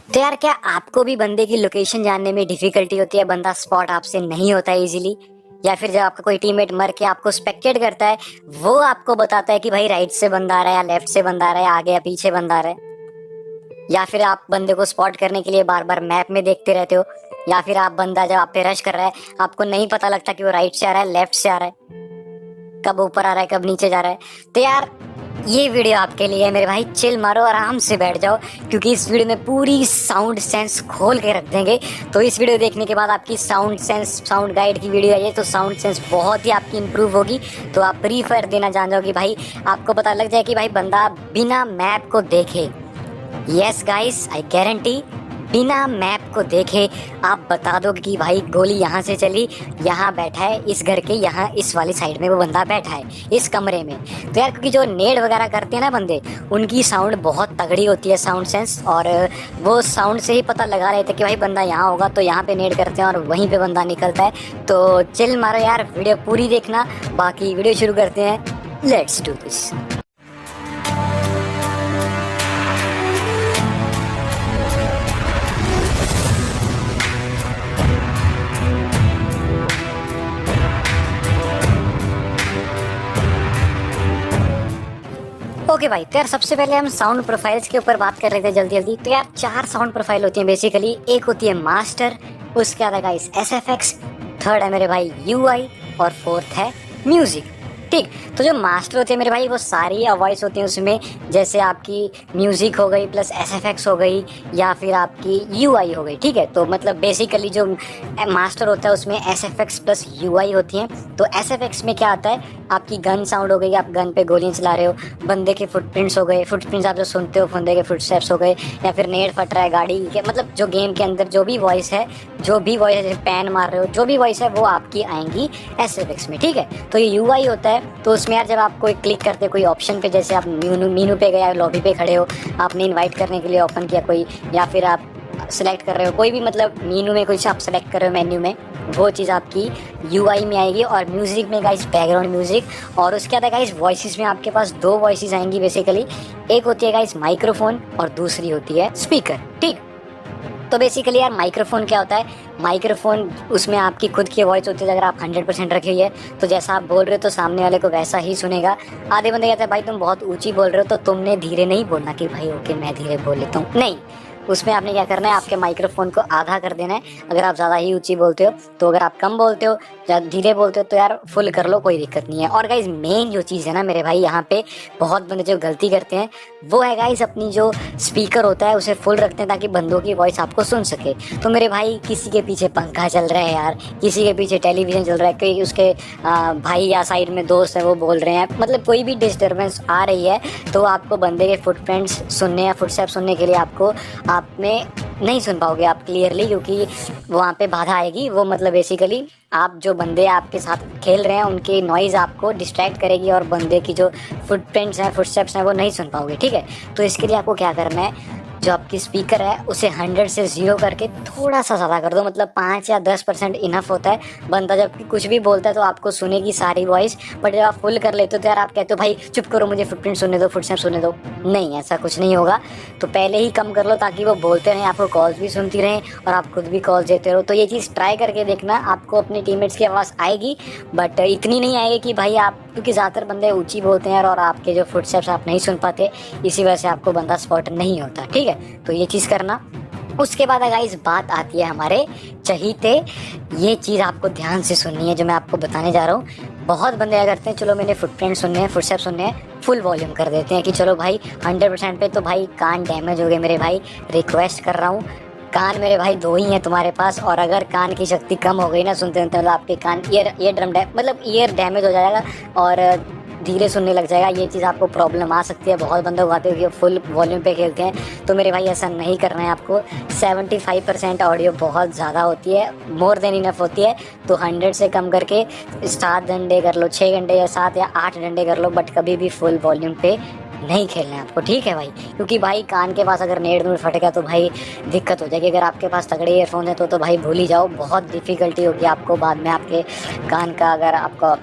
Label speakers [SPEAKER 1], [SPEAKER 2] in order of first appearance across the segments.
[SPEAKER 1] तो यार क्या आपको भी बंदे की लोकेशन जानने में डिफिकल्टी होती है, बंदा स्पॉट आपसे नहीं होता है इजीली, या फिर जब आपका कोई टीममेट मर के आपको स्पेक्टेट करता है, वो आपको बताता है कि भाई राइट से बंदा आ रहा है या लेफ्ट से बंदा आ रहा है, आगे या पीछे बंदा आ रहा है, या फिर आप बंदे को स्पॉट करने के लिए बार बार मैप में देखते रहते हो, या फिर आप बंदा जब आप पे रश कर रहा है आपको नहीं पता लगता कि वो राइट से आ रहा है लेफ्ट से आ रहा है, कब ऊपर आ रहा है कब नीचे जा रहा है। तो यार ये वीडियो आपके लिए है मेरे भाई, चिल मारो आराम से बैठ जाओ, क्योंकि इस वीडियो में पूरी साउंड सेंस खोल के रख देंगे। तो इस वीडियो देखने के बाद आपकी साउंड सेंस, साउंड गाइड की वीडियो आई है तो साउंड सेंस बहुत ही आपकी इंप्रूव होगी। तो आप प्री फायर देना जान जाओगे भाई, आपको पता लग जाए कि भाई बंदा बिना मैप को देखे, यस गाइस आई गारंटी, बिना मैप को देखे आप बता दो कि भाई गोली यहाँ से चली, यहाँ बैठा है इस घर के यहाँ इस वाली साइड में वो बंदा बैठा है इस कमरे में। तो यार क्योंकि जो नेड वगैरह करते हैं ना बंदे, उनकी साउंड बहुत तगड़ी होती है साउंड सेंस, और वो साउंड से ही पता लगा रहे थे कि भाई बंदा यहाँ होगा तो यहाँ पे नेड करते हैं और वहीं पे बंदा निकलता है। तो चिल मारो यार, वीडियो पूरी देखना, बाकी वीडियो शुरू करते हैं, लेट्स डू दिस। ओके भाई, तो यार सबसे पहले हम साउंड प्रोफाइल्स के ऊपर बात कर रहे थे जल्दी जल्दी। तो यार 4 साउंड प्रोफाइल होती हैं बेसिकली। एक होती है मास्टर, उसके बाद है गाइस एसएफएक्स, थर्ड है मेरे भाई यूआई, और फोर्थ है म्यूजिक। ठीक, तो जो मास्टर होते हैं मेरे भाई वो सारी वॉइस होती हैं उसमें, जैसे आपकी म्यूजिक हो गई प्लस एसएफएक्स हो गई, या फिर आपकी यूआई हो गई। ठीक है, तो मतलब बेसिकली जो मास्टर होता है उसमें एसएफएक्स प्लस यूआई होती हैं। तो एसएफएक्स में क्या आता है, आपकी गन साउंड हो गई, आप गन पे गोलियां चला रहे हो, बंदे के फुटप्रिंट्स हो गए, फुटप्रिंट्स आप जो सुनते हो बंदे के फुटस्टेप्स हो गए, या फिर नेट फट रहा है गाड़ी के, मतलब जो गेम के अंदर जो भी वॉइस है, जो भी वॉइस है, जैसे पैन मार रहे हो, जो भी वॉइस है वो आपकी आएंगी एसएफएक्स में। ठीक है, तो ये यूआई होता है। तो उसमें यार जब आप कोई क्लिक करते हो कोई ऑप्शन पे, जैसे आप मीनू पे गए, लॉबी पे खड़े हो, आपने इनवाइट करने के लिए ओपन किया कोई, या फिर आप सेलेक्ट कर रहे हो कोई भी, मतलब मीनू में कुछ आप सेलेक्ट कर रहे हो मेन्यू में, वो चीज़ आपकी यूआई में आएगी। और म्यूज़िक में गाइस बैकग्राउंड म्यूज़िक, और उसके बाद गाइस वॉइसेस में आपके पास 2 वॉइसेस आएंगी बेसिकली। एक होती है गाइस माइक्रोफोन और दूसरी होती है स्पीकर। ठीक, तो बेसिकली यार माइक्रोफोन क्या होता है, माइक्रोफोन उसमें आपकी खुद की वॉइस होती है। अगर आप 100% रखी हुई है तो जैसा आप बोल रहे हो तो सामने वाले को वैसा ही सुनेगा। आधे बंदे कहते हैं भाई तुम बहुत ऊंची बोल रहे हो, तो तुमने धीरे नहीं बोलना कि भाई ओके मैं धीरे बोल लेता हूँ, नहीं, उसमें आपने क्या करना है, आपके माइक्रोफोन को आधा कर देना है। अगर आप ज़्यादा ही ऊंची बोलते हो तो, अगर आप कम बोलते हो या धीरे बोलते हो तो यार फुल कर लो, कोई दिक्कत नहीं है। और गाइज मेन जो चीज़ है ना मेरे भाई, यहाँ पे बहुत बंदे जो गलती करते हैं वो है गाइज अपनी जो स्पीकर होता है उसे फुल रखते हैं ताकि बंदों की वॉइस आपको सुन सके। तो मेरे भाई किसी के पीछे पंखा चल रहा है यार, किसी के पीछे टेलीविज़न चल रहा है, कोई उसके भाई या साइड में दोस्त है वो बोल रहे हैं, मतलब कोई भी डिस्टर्बेंस आ रही है, तो आपको बंदे के फुटप्रिंट्स सुनने या फुटस्टेप सुनने के लिए आपको आप में नहीं सुन पाओगे आप क्लियरली, क्योंकि वहाँ पे बाधा आएगी। वो मतलब बेसिकली आप जो बंदे आपके साथ खेल रहे हैं उनकी नॉइज़ आपको डिस्ट्रैक्ट करेगी, और बंदे की जो फुटप्रिंट्स हैं फुटस्टेप्स हैं वो नहीं सुन पाओगे। ठीक है, तो इसके लिए आपको क्या करना है, जो आपकी स्पीकर है उसे 100 से 0 करके थोड़ा सा ज़्यादा कर दो, मतलब 5 या 10% इनफ होता है। बंदा जब कुछ भी बोलता है तो आपको सुनेगी सारी वॉइस, बट जब आप फुल कर लेते हो तो यार आप कहते हो भाई चुप करो मुझे फुटप्रिंट सुनने दो, फुटस्टेप सुनने दो, नहीं ऐसा कुछ नहीं होगा। तो पहले ही कम कर लो ताकि वो बोलते रहें, आपको कॉल्स भी सुनती रहें और आप खुद भी कॉल्स देते रहो। तो ये चीज़ ट्राई करके देखना, आपको अपने टीममेट्स की आवाज़ आएगी, बट इतनी नहीं आएगी कि भाई आप, क्योंकि ज़्यादातर बंदे ऊँची बोलते हैं और आपके जो फुटस्टेप्स आप नहीं सुन पाते, इसी वजह से आपको बंदा स्पॉट नहीं होता। ठीक है, तो ये चीज़ करना। उसके बाद गाइस बात आती है हमारे चहीते, ये चीज़ आपको ध्यान से सुननी है जो मैं आपको बताने जा रहा हूँ। बहुत बंदे क्या करते हैं, चलो मैंने फुटप्रिंट सुनने हैं, फुटस्टेप सुनने हैं, फुल वॉल्यूम कर देते हैं कि चलो भाई 100% पे, तो भाई कान डैमेज हो गए मेरे भाई, रिक्वेस्ट कर रहा हूँ, कान मेरे भाई 2 ही हैं तुम्हारे पास, और अगर कान की शक्ति कम हो गई ना सुनते सुनते, मतलब आपके कान ईयर ड्रम मतलब ईयर डैमेज हो जाएगा और धीरे सुनने लग जाएगा। ये चीज़ आपको प्रॉब्लम आ सकती है। बहुत बंदे आते हैं फुल वॉल्यूम पे खेलते हैं, तो मेरे भाई ऐसा नहीं करना है आपको। 75% ऑडियो बहुत ज़्यादा होती है, मोर देन इनफ होती है। तो 100 से कम करके 7 डंडे कर लो, 6 घंटे या 7 या 8 डंडे कर लो, बट कभी भी फुल वॉल्यूम पे नहीं खेलना है आपको। ठीक है भाई, क्योंकि भाई कान के पास अगर नेट में फट गया तो भाई दिक्कत हो जाएगी। अगर आपके पास तगड़े ईयरफोन है तो भाई भूल ही जाओ, बहुत डिफ़िकल्टी होगी आपको बाद में, आपके कान का अगर आपका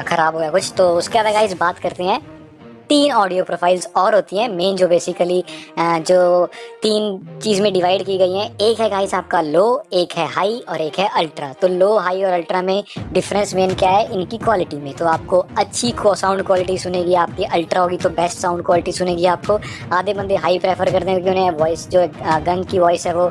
[SPEAKER 1] ख़राब हो गया कुछ। तो उसके बाद गाइस बात करते हैं तीन ऑडियो प्रोफाइल्स और होती हैं मेन, जो बेसिकली जो तीन चीज में डिवाइड की गई हैं। एक है गाइस आपका लो, एक है हाई और एक है अल्ट्रा। तो लो, हाई और अल्ट्रा में डिफरेंस मेन क्या है? इनकी क्वालिटी में। तो आपको अच्छी साउंड क्वालिटी सुनेगी आपकी, अल्ट्रा होगी तो बेस्ट साउंड क्वालिटी सुनेगी आपको। आधे बंदे हाई प्रेफर करते हैं क्योंकि उन्हें वॉइस जो गन की वॉइस है वो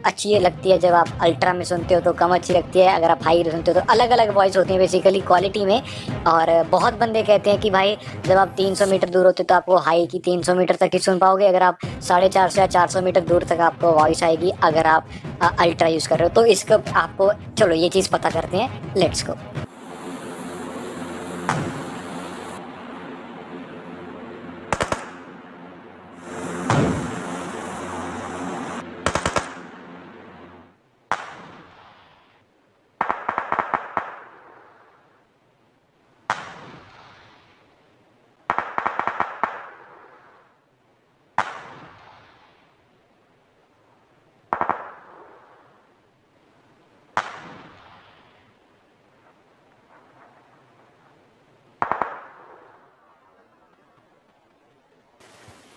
[SPEAKER 1] अच्छी लगती है। जब आप अल्ट्रा में सुनते हो तो कम अच्छी लगती है, अगर आप हाई सुनते हो तो अलग अलग वॉइस होती है बेसिकली क्वालिटी में। और बहुत बंदे कहते हैं कि भाई जब आप 300 मीटर दूर होते हो तो आपको हाई की 300 मीटर तक ही सुन पाओगे, अगर आप 450 या 400 मीटर दूर तक आपको वॉइस आएगी अगर आप अल्ट्रा यूज़ कर रहे हो। तो इसका आपको चलो ये चीज़ पता करते हैं, लेट्स गो।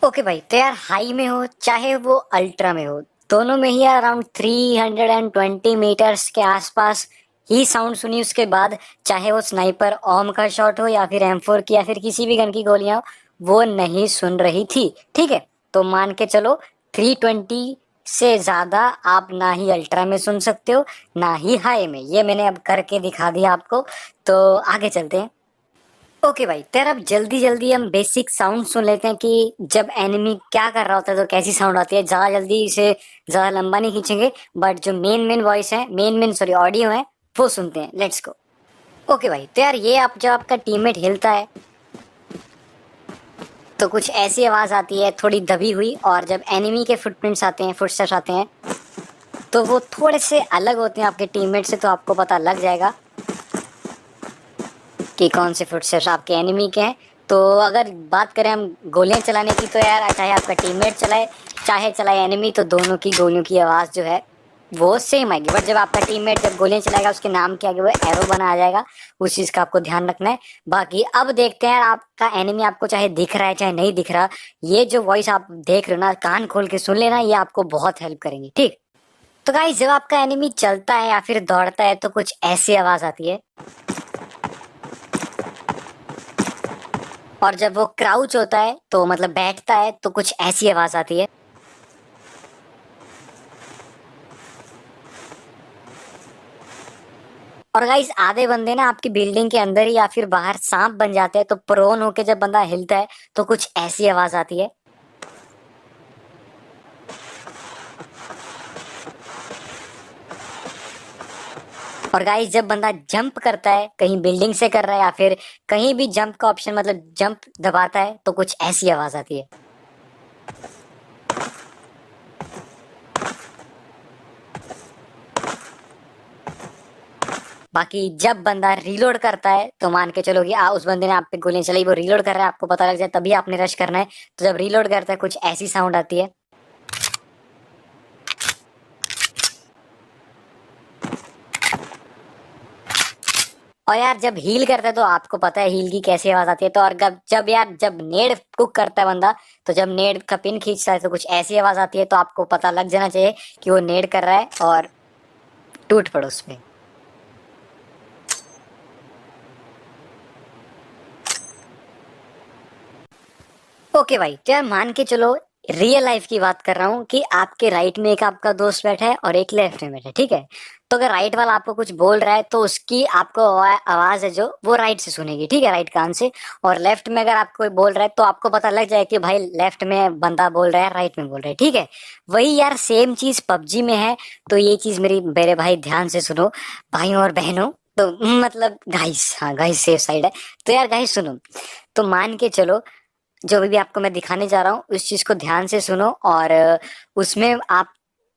[SPEAKER 1] ओके भाई, तो यार हाई में हो चाहे वो अल्ट्रा में हो, दोनों में ही अराउंड 320 मीटर्स के आसपास ही साउंड सुनी। उसके बाद चाहे वो स्नाइपर ओम का शॉट हो या फिर M4 की या फिर किसी भी गन की गोलियां हो, वो नहीं सुन रही थी। ठीक है, तो मान के चलो 320 से ज्यादा आप ना ही अल्ट्रा में सुन सकते हो ना ही हाई में। ये मैंने अब करके दिखा दिया आपको, तो आगे चलते हैं। ओके भाई, तो यार अब जल्दी जल्दी हम बेसिक साउंड सुन लेते हैं कि जब एनिमी क्या कर रहा होता है तो कैसी साउंड आती है। ज्यादा जल्दी इसे ज्यादा लंबा नहीं खींचेंगे, बट जो मेन मेन वॉइस है, मेन मेन सॉरी ऑडियो है, वो सुनते हैं। Let's go. ओके भाई, तो यार ये आप जब आपका टीममेट हिलता है तो कुछ ऐसी आवाज आती है थोड़ी दबी हुई, और जब एनिमी के फुटप्रिंट्स आते हैं, फुटस्टेप्स आते हैं, तो वो थोड़े से अलग होते हैं आपके टीममेट से। तो आपको पता लग जाएगा कि कौन से फुटस्टेप्स आपके एनिमी के हैं। तो अगर बात करें हम गोलियां चलाने की, तो यार चाहे आपका टीममेट चलाए चाहे चलाए एनिमी, तो दोनों की गोलियों की आवाज़ जो है वो सेम आएगी। बट जब आपका टीममेट जब गोलियां चलाएगा उसके नाम के आगे वो एरो बना आ जाएगा, उस चीज़ का आपको ध्यान रखना है। बाकी अब देखते हैं आपका एनिमी आपको चाहे दिख रहा है चाहे नहीं दिख रहा, ये जो वॉइस आप देख रहे हो ना, कान खोल के सुन लेना, ये आपको बहुत हेल्प करेंगी। ठीक, तो गाइस जब आपका एनिमी चलता है या फिर दौड़ता है तो कुछ ऐसी आवाज़ आती है, और जब वो क्राउच होता है तो मतलब बैठता है तो कुछ ऐसी आवाज आती है। और गाइस आधे बंदे ना आपकी बिल्डिंग के अंदर ही या फिर बाहर सांप बन जाते हैं, तो प्रोन होके जब बंदा हिलता है तो कुछ ऐसी आवाज आती है। और गाइस जब बंदा जंप करता है, कहीं बिल्डिंग से कर रहा है या फिर कहीं भी जंप का ऑप्शन मतलब जंप दबाता है, तो कुछ ऐसी आवाज आती है। बाकी जब बंदा रीलोड करता है तो मान के चलो कि उस बंदे ने आप पे गोलियां चलाई, वो रीलोड कर रहा है, आपको पता लग जाए तभी आपने रश करना है। तो जब रीलोड करता है कुछ ऐसी साउंड आती है। और यार जब हील करता है तो आपको पता है हील की कैसी आवाज आती है। तो और जब यार जब नेड कुक करता है बंदा, तो जब नेड का पिन खींचता है तो कुछ ऐसी आवाज आती है। तो आपको पता लग जाना चाहिए कि वो नेड कर रहा है और टूट पड़ो उस पे। ओके भाई, तो यार मान के चलो रियल लाइफ की बात कर रहा हूँ कि आपके राइट में एक आपका दोस्त बैठा है और एक लेफ्ट में बैठा है। ठीक है, तो अगर राइट वाला आपको कुछ बोल रहा है तो उसकी आपको आवाज है जो वो राइट से सुनेगी। ठीक है, राइट कान से। और लेफ्ट में अगर आपको कोई बोल रहा है तो आपको पता लग जाए कि भाई लेफ्ट में बंदा बोल रहा है, राइट में बोल रहा है। ठीक है, वही यार सेम चीज पबजी में है। तो ये चीज मेरे भाई ध्यान से सुनो, भाइयों और बहनों। तो मतलब गाइस, हाँ गाइस सेफ साइड है। तो यार गाइस सुनो, तो मान के चलो जो भी आपको मैं दिखाने जा रहा हूँ उस चीज को ध्यान से सुनो, और उसमें आप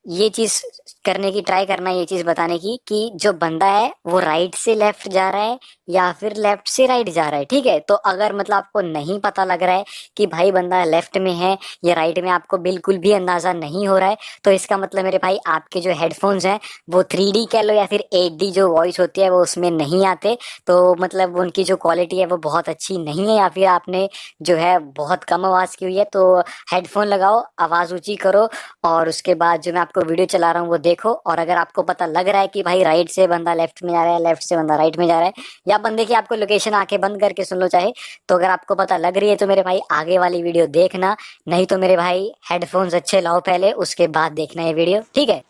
[SPEAKER 1] ये चीज करने की ट्राई करना, ये चीज बताने की कि जो बंदा है वो राइट से लेफ्ट जा रहा है या फिर लेफ्ट से राइट जा रहा है। ठीक है, तो अगर मतलब आपको नहीं पता लग रहा है कि भाई बंदा लेफ्ट में है या राइट में, आपको बिल्कुल भी अंदाजा नहीं हो रहा है, तो इसका मतलब मेरे भाई आपके जो हेडफोन्स हैं वो 3D कह लो या फिर 8D जो वॉइस होती है वो उसमें नहीं आते। तो मतलब उनकी जो क्वालिटी है वो बहुत अच्छी नहीं है, या फिर आपने जो है बहुत कम आवाज की हुई है। तो हेडफोन लगाओ, आवाज ऊंची करो, और उसके बाद जो मैं आपको वीडियो चला रहा हूँ वो देखो। और अगर आपको पता लग रहा है कि भाई राइट से बंदा लेफ्ट में जा रहा है, लेफ्ट से बंदा राइट में जा रहा है, या बंदे की आपको लोकेशन आंखें बंद करके सुन लो चाहे, तो अगर आपको पता लग रही है तो मेरे भाई आगे वाली वीडियो देखना, नहीं तो मेरे भाई हेडफोन्स अच्छे लाओ पहले, उसके बाद देखना ये वीडियो, ठीक है।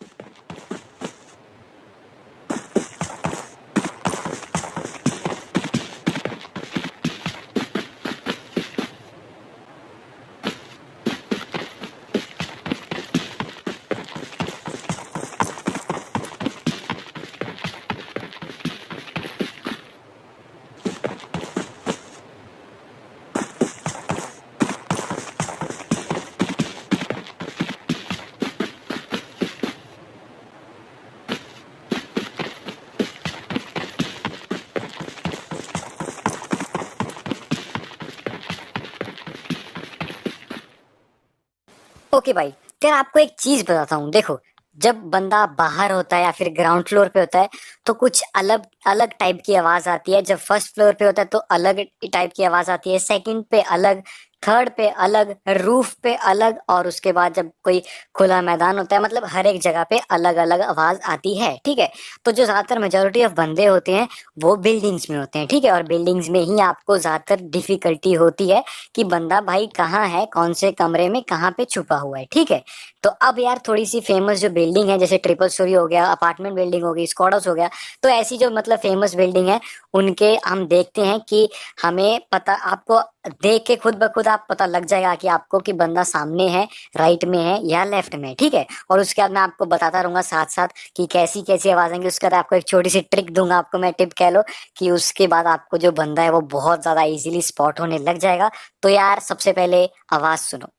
[SPEAKER 1] ओके भाई, फिर आपको एक चीज बताता हूँ, देखो, जब बंदा बाहर होता है या फिर ग्राउंड फ्लोर पे होता है तो कुछ अलग अलग टाइप की आवाज आती है। जब फर्स्ट फ्लोर पे होता है तो अलग टाइप की आवाज आती है, सेकंड पे अलग, थर्ड पे अलग, रूफ पे अलग, और उसके बाद जब कोई खुला मैदान होता है, मतलब हर एक जगह पे अलग अलग आवाज आती है। ठीक है, तो जो ज्यादातर मेजोरिटी ऑफ बंदे होते हैं वो बिल्डिंग्स में होते हैं। ठीक है, और बिल्डिंग्स में ही आपको ज्यादातर डिफिकल्टी होती है कि बंदा भाई कहाँ है, कौन से कमरे में कहाँ पे छुपा हुआ है। ठीक है, तो अब यार थोड़ी सी फेमस जो बिल्डिंग है, जैसे ट्रिपल स्टोरी हो गया, अपार्टमेंट बिल्डिंग हो गई, स्क्वाड हाउस हो गया, तो ऐसी जो मतलब फेमस बिल्डिंग है उनके हम देखते हैं कि हमें पता, आपको देख के खुद ब खुद आप पता लग जाएगा कि आपको कि बंदा सामने है, राइट में है या लेफ्ट में है। ठीक है, और उसके बाद मैं आपको बताता रहूंगा साथ साथ कि कैसी कैसी आवाज आएंगी। उसके बाद आपको एक छोटी सी ट्रिक दूंगा, आपको मैं टिप कह लो, कि उसके बाद आपको जो बंदा है वो बहुत ज्यादा इजीली स्पॉट होने लग जाएगा। तो यार सबसे पहले आवाज सुनो।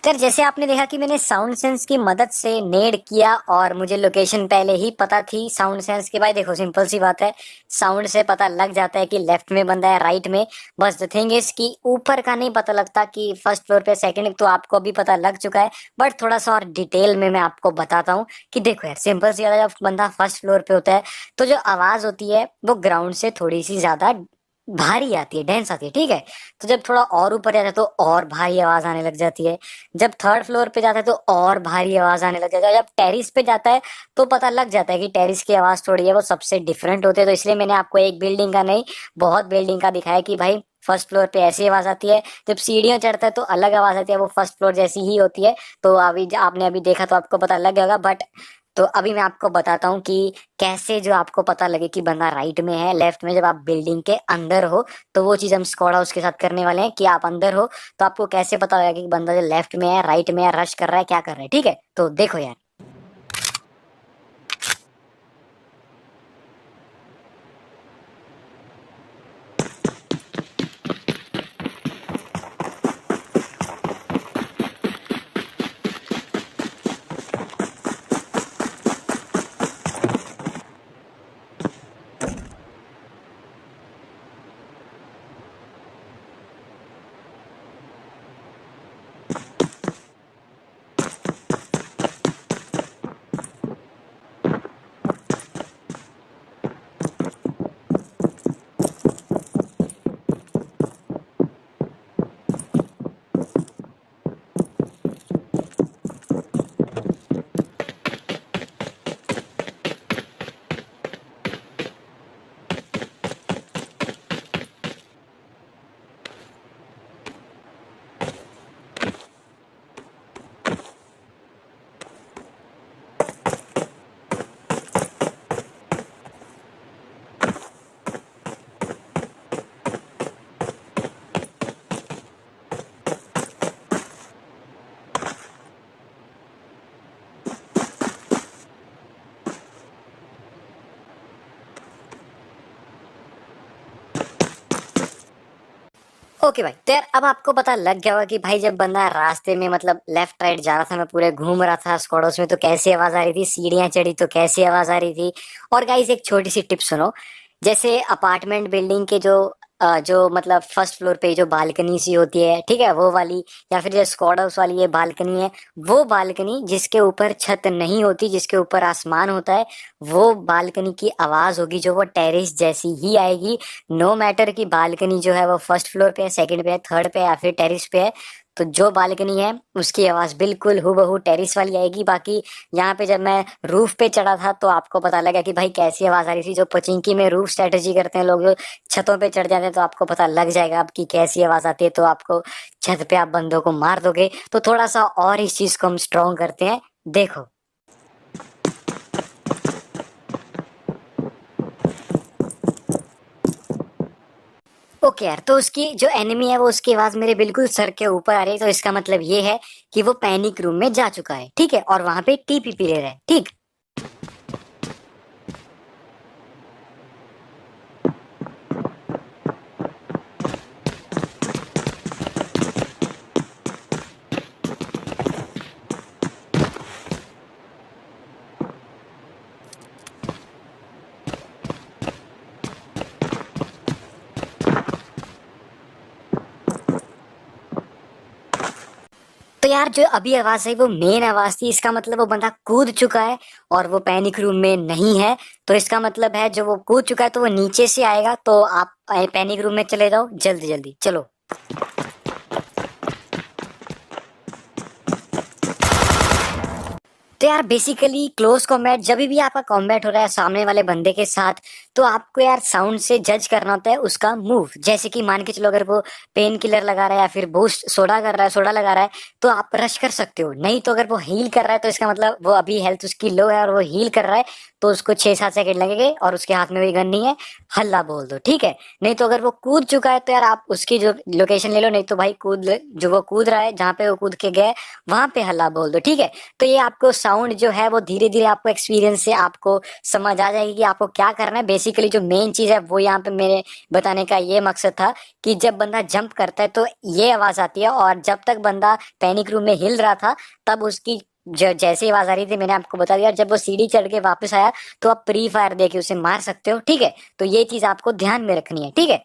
[SPEAKER 1] तो यार जैसे आपने देखा कि मैंने साउंड सेंस की मदद से नेड किया और मुझे लोकेशन पहले ही पता थी साउंड सेंस की। भाई देखो सिंपल सी बात है, साउंड से पता लग जाता है कि लेफ्ट में बंदा है राइट में। बस द थिंग इज कि ऊपर का नहीं पता लगता कि फर्स्ट फ्लोर पे सेकंड, तो आपको अभी पता लग चुका है। बट थोड़ा सा और डिटेल में मैं आपको बताता हूँ कि देखो यार सिंपल सी बात है, जब बंदा फर्स्ट फ्लोर पे होता है तो जो आवाज होती है वो ग्राउंड से थोड़ी सी ज्यादा भारी आती है, डेंस आती है, ठीक है। तो जब थोड़ा और ऊपर जाता है तो और भारी आवाज आने लग जाती है। जब थर्ड फ्लोर पे जाता है तो और भारी आवाज आने लग जाती है। जब टेरिस पे जाता है तो पता लग जाता है कि टेरिस की आवाज थोड़ी है वो सबसे डिफरेंट होती है। तो इसलिए मैंने आपको एक बिल्डिंग का नहीं, बहुत बिल्डिंग का दिखाया कि भाई फर्स्ट फ्लोर पे ऐसी आवाज आती है, जब सीढ़ियां चढ़ता है तो अलग आवाज आती है, वो फर्स्ट फ्लोर जैसी ही होती है। तो अभी आपने अभी देखा तो आपको पता लग गया। बट तो अभी मैं आपको बताता हूँ कि कैसे जो आपको पता लगे कि बंदा राइट में है लेफ्ट में, जब आप बिल्डिंग के अंदर हो। तो वो चीज हम स्क्वाड हाउस के साथ करने वाले हैं कि आप अंदर हो तो आपको कैसे पता लगेगा कि बंदा जो लेफ्ट में है राइट में है, रश कर रहा है, क्या कर रहा है, ठीक है। तो देखो यार, ओके भाई। तो यार अब आपको पता लग गया होगा कि भाई जब बंदा रास्ते में मतलब लेफ्ट राइट जा रहा था, मैं पूरे घूम रहा था स्क्वाड हाउस में, तो कैसी आवाज आ रही थी, सीढ़ियां चढ़ी तो कैसी आवाज आ रही थी। और गाइस एक छोटी सी टिप सुनो, जैसे अपार्टमेंट बिल्डिंग के जो मतलब फर्स्ट फ्लोर पे जो बालकनी सी होती है, ठीक है, वो वाली, या फिर जो स्क्वाड हाउस वाली ये बालकनी है, वो बालकनी जिसके ऊपर छत नहीं होती, जिसके ऊपर आसमान होता है, वो बालकनी की आवाज होगी जो वो टेरेस जैसी ही आएगी। नो मैटर कि बालकनी जो है वो फर्स्ट फ्लोर पे है, सेकंड पे है, थर्ड पे है या फिर टेरेस पे है, तो जो बालकनी है उसकी आवाज बिल्कुल हूबहू टेरेस वाली आएगी। बाकी यहाँ पे जब मैं रूफ पे चढ़ा था तो आपको पता लगा कि भाई कैसी आवाज आ रही थी। जो पचिंकी में रूफ स्ट्रेटेजी करते हैं लोग, जो छतों पे चढ़ जाते हैं, तो आपको पता लग जाएगा आपकी कैसी आवाज आती है। तो आपको छत पे आप बंदों को मार दोगे। तो थोड़ा सा और इस चीज को हम स्ट्रॉन्ग करते हैं, देखो। ओके यार, तो उसकी जो एनिमी है वो उसकी आवाज मेरे बिल्कुल सर के ऊपर आ रही है, तो इसका मतलब ये है कि वो पैनिक रूम में जा चुका है, ठीक है, और वहां पे टीपीपी ले रहा है, ठीक। तो यार जो अभी आवाज आई वो मेन आवाज थी, इसका मतलब वो बंदा कूद चुका है और वो पैनिक रूम में नहीं है। तो इसका मतलब है जो वो कूद चुका है तो वो नीचे से आएगा। तो आप पैनिक रूम में चले जाओ, जल्दी जल्दी चलो। तो यार बेसिकली क्लोज कॉम्बैट, जब भी आपका कॉम्बैट हो रहा है सामने वाले बंदे के साथ, तो आपको यार साउंड से जज करना होता है उसका मूव। जैसे कि मान के चलो अगर वो पेन किलर लगा रहा है या फिर बूस्ट सोडा कर रहा है, सोडा लगा रहा है, तो आप रश कर सकते हो। नहीं तो अगर वो हील कर रहा है तो इसका मतलब वो अभी हेल्थ उसकी लो है और वो हील कर रहा है, तो उसको 6-7 सेकंड लगेंगे और उसके हाथ में भी गन नहीं है, हल्ला बोल दो, ठीक है। नहीं तो अगर वो कूद चुका है तो यार आप उसकी जो लोकेशन ले लो, नहीं तो भाई जो वो कूद रहा है जहाँ पे वो कूद के गया वहां पे हल्ला बोल दो, ठीक है। तो ये आपको साउंड जो है वो धीरे धीरे आपको एक्सपीरियंस से आपको समझ आ जाएगी कि आपको क्या करना है। बेसिकली जो मेन चीज है वो यहाँ पे मेरे बताने का ये मकसद था कि जब बंदा जंप करता है तो ये आवाज आती है, और जब तक बंदा पैनिक रूम में हिल रहा था तब उसकी जैसी आवाज आ रही थी मैंने आपको बता दिया। जब वो सीढ़ी चढ़ के वापस आया तो आप प्री फायर देके उसे मार सकते हो, ठीक है। तो ये चीज आपको ध्यान में रखनी है, ठीक है।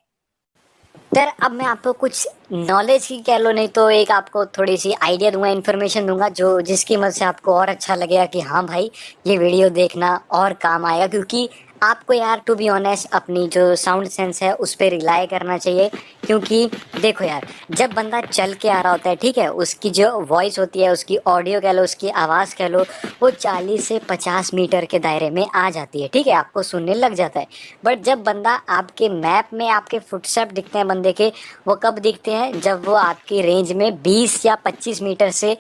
[SPEAKER 1] सर अब मैं आपको कुछ नॉलेज की कह लो, नहीं तो एक आपको थोड़ी सी आइडिया दूंगा, इन्फॉर्मेशन दूंगा जो जिसकी मदद से आपको और अच्छा लगेगा कि हाँ भाई ये वीडियो देखना और काम आएगा। क्योंकि आपको यार टू बी ऑनेस्ट अपनी जो साउंड सेंस है उस पर रिलाई करना चाहिए। क्योंकि देखो यार, जब बंदा चल के आ रहा होता है, ठीक है, उसकी जो वॉइस होती है, उसकी ऑडियो कह लो, उसकी आवाज़ कह लो, वो 40 से 50 मीटर के दायरे में आ जाती है, ठीक है, आपको सुनने लग जाता है। बट जब बंदा आपके मैप में आपके फुटस्टेप दिखते हैं बंदे के, वो कब दिखते हैं, जब वो आपकी रेंज में 20 या 25 मीटर से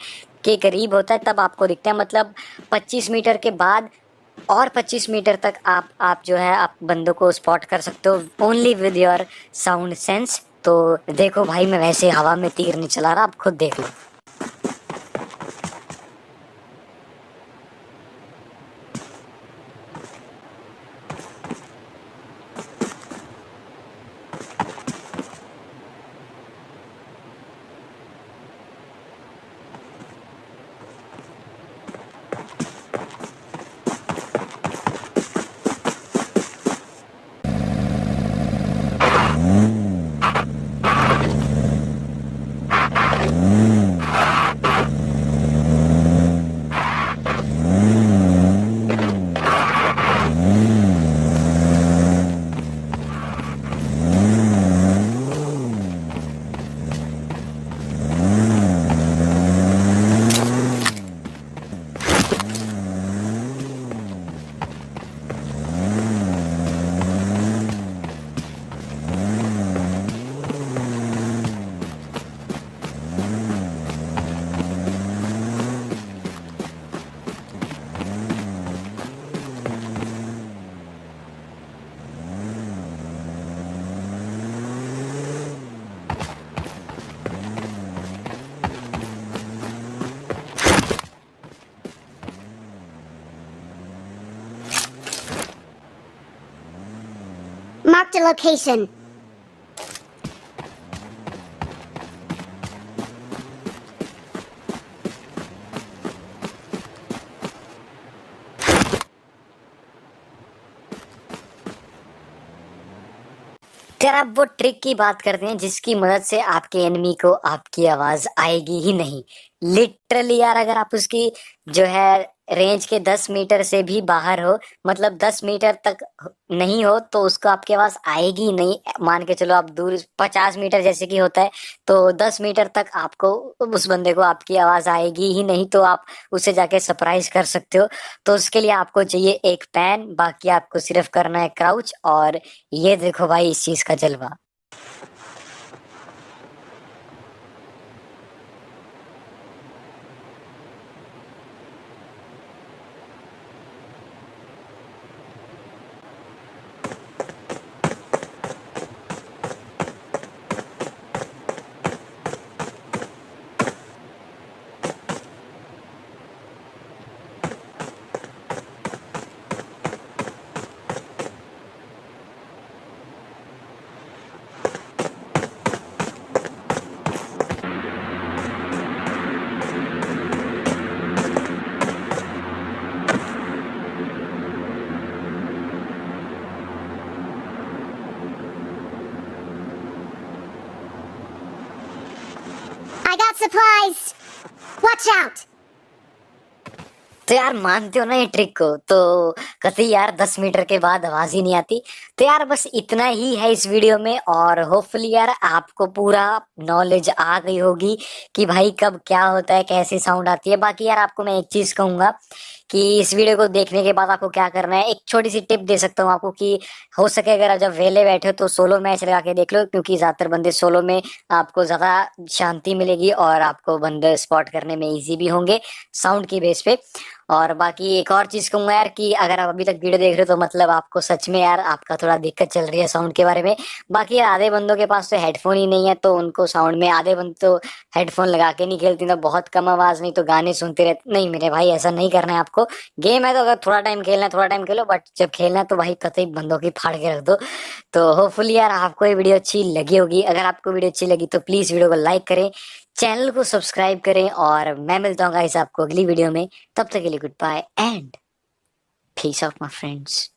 [SPEAKER 1] के करीब होता है तब आपको दिखता है। मतलब 25 मीटर के बाद और 25 मीटर तक आप जो है आप बंदों को स्पॉट कर सकते हो only with your sound sense. तो देखो भाई मैं वैसे हवा में तीर नहीं चला रहा, आप खुद देख लो।
[SPEAKER 2] Marked a location.
[SPEAKER 1] यार आप वो ट्रिक की बात करते हैं जिसकी मदद से आपके एनिमी को आपकी आवाज आएगी ही नहीं। लिटरली यार अगर आप उसकी जो है रेंज के 10 मीटर से भी बाहर हो, मतलब 10 मीटर तक नहीं हो, तो उसको आपकी आवाज आएगी ही नहीं। मान के चलो आप दूर 50 मीटर जैसे कि होता है, तो 10 मीटर तक आपको उस बंदे को आपकी आवाज आएगी ही नहीं। तो आप उसे जाके सरप्राइज कर सकते हो। तो उसके लिए आपको चाहिए एक पैन, बाकी आपको सिर्फ करना है क्राउच। और ये देखो भाई इस चीज का जलवा।
[SPEAKER 2] I got supplies! Watch out!
[SPEAKER 1] तो यार मानते हो ना ये ट्रिक को, तो कतई यार 10 मीटर के बाद आवाज ही नहीं आती। तो यार बस इतना ही है इस वीडियो में, और होपफुली यार आपको पूरा नॉलेज आ गई होगी कि भाई कब क्या होता है, कैसे साउंड आती है। बाकी यार आपको मैं एक चीज कहूंगा कि इस वीडियो को देखने के बाद आपको क्या करना है, एक छोटी सी टिप दे सकता हूँ आपको कि हो सके अगर आप जब वेले बैठे हो तो सोलो मैच लगा के देख लो। क्योंकि ज्यादातर बंदे सोलो में आपको ज्यादा शांति मिलेगी और आपको बंदे स्पॉट करने में इजी भी होंगे साउंड की बेस पे। और बाकी एक और चीज कहूंगा यार कि अगर आप अभी तक वीडियो देख रहे हो तो मतलब आपको सच में यार आपका थोड़ा दिक्कत चल रही है साउंड के बारे में। बाकी यार आधे बंदों के पास तो हेडफोन ही नहीं है तो उनको साउंड में, आधे बंदे तो हेडफोन लगा के नहीं खेलते तो बहुत कम आवाज, नहीं तो गाने सुनते रहते। नहीं मेरे भाई ऐसा नहीं करना है आपको। गेम है तो अगर थोड़ा टाइम खेलना है थोड़ा टाइम खेलो, बट जब खेलना है तो भाई कतई बंदों की फाड़ के रख दो। तो होपफुली यार आपको ये वीडियो अच्छी लगी होगी। अगर आपको वीडियो अच्छी लगी तो प्लीज वीडियो को लाइक करें, चैनल को सब्सक्राइब करें, और मैं मिलता हूँ गाइस आपको अगली वीडियो में। तब तक के लिए good bye and peace out my friends.